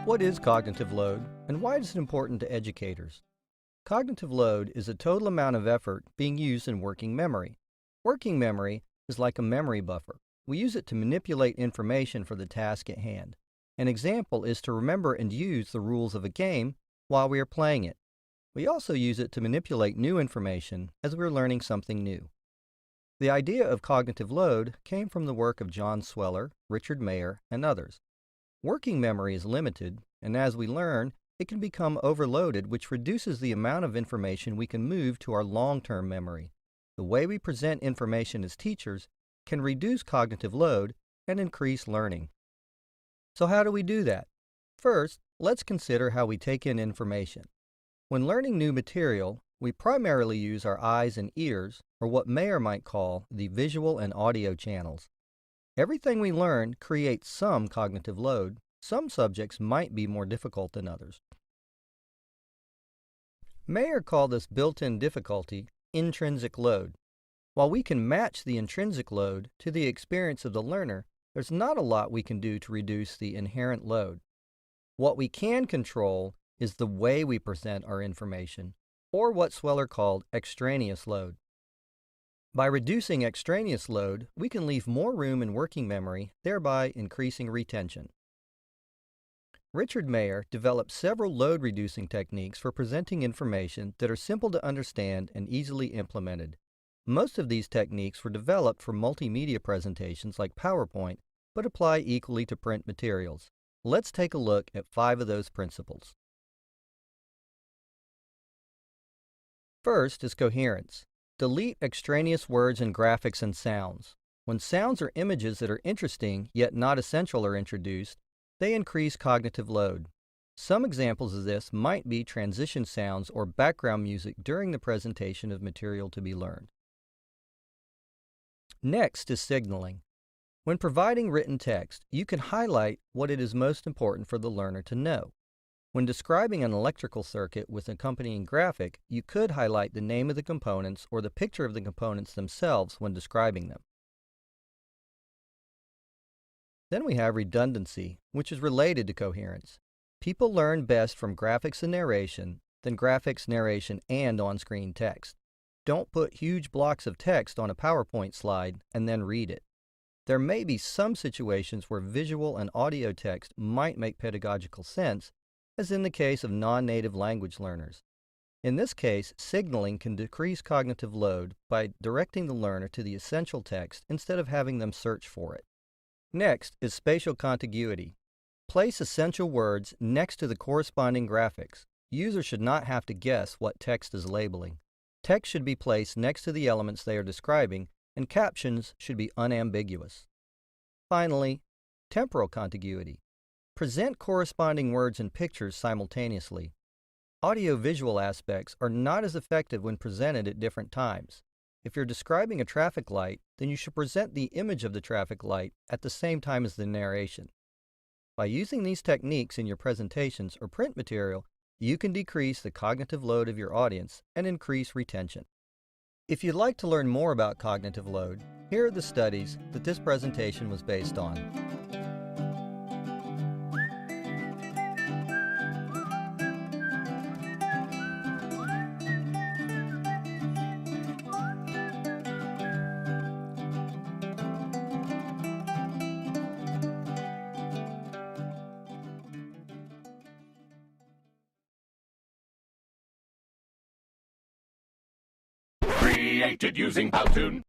What is cognitive load, and why is it important to educators? Cognitive load is a total amount of effort being used in working memory. Working memory is like a memory buffer. We use it to manipulate information for the task at hand. An example is to remember and use the rules of a game while we are playing it. We also use it to manipulate new information as we are learning something new. The idea of cognitive load came from the work of John Sweller, Richard Mayer, and others. Working memory is limited, and as we learn, it can become overloaded, which reduces the amount of information we can move to our long-term memory. The way we present information as teachers can reduce cognitive load and increase learning. So how do we do that? First, let's consider how we take in information. When learning new material, we primarily use our eyes and ears, or what Mayer might call the visual and audio channels. Everything we learn creates some cognitive load. Some subjects might be more difficult than others. Mayer called this built-in difficulty intrinsic load. While we can match the intrinsic load to the experience of the learner, there's not a lot we can do to reduce the inherent load. What we can control is the way we present our information, or what Sweller called extraneous load. By reducing extraneous load, we can leave more room in working memory, thereby increasing retention. Richard Mayer developed several load-reducing techniques for presenting information that are simple to understand and easily implemented. Most of these techniques were developed for multimedia presentations like PowerPoint, but apply equally to print materials. Let's take a look at 5 of those principles. First is coherence. Delete extraneous words and graphics and sounds. When sounds or images that are interesting yet not essential are introduced, they increase cognitive load. Some examples of this might be transition sounds or background music during the presentation of material to be learned. Next is signaling. When providing written text, you can highlight what it is most important for the learner to know. When describing an electrical circuit with accompanying graphic, you could highlight the name of the components or the picture of the components themselves when describing them. Then we have redundancy, which is related to coherence. People learn best from graphics and narration than graphics, narration, and on-screen text. Don't put huge blocks of text on a PowerPoint slide and then read it. There may be some situations where visual and audio text might make pedagogical sense, as in the case of non-native language learners. In this case, signaling can decrease cognitive load by directing the learner to the essential text instead of having them search for it. Next is spatial contiguity. Place essential words next to the corresponding graphics. Users should not have to guess what text is labeling. Text should be placed next to the elements they are describing, and captions should be unambiguous. Finally, temporal contiguity. Present corresponding words and pictures simultaneously. Audio-visual aspects are not as effective when presented at different times. If you're describing a traffic light, then you should present the image of the traffic light at the same time as the narration. By using these techniques in your presentations or print material, you can decrease the cognitive load of your audience and increase retention. If you'd like to learn more about cognitive load, here are the studies that this presentation was based on. Created using Powtoon.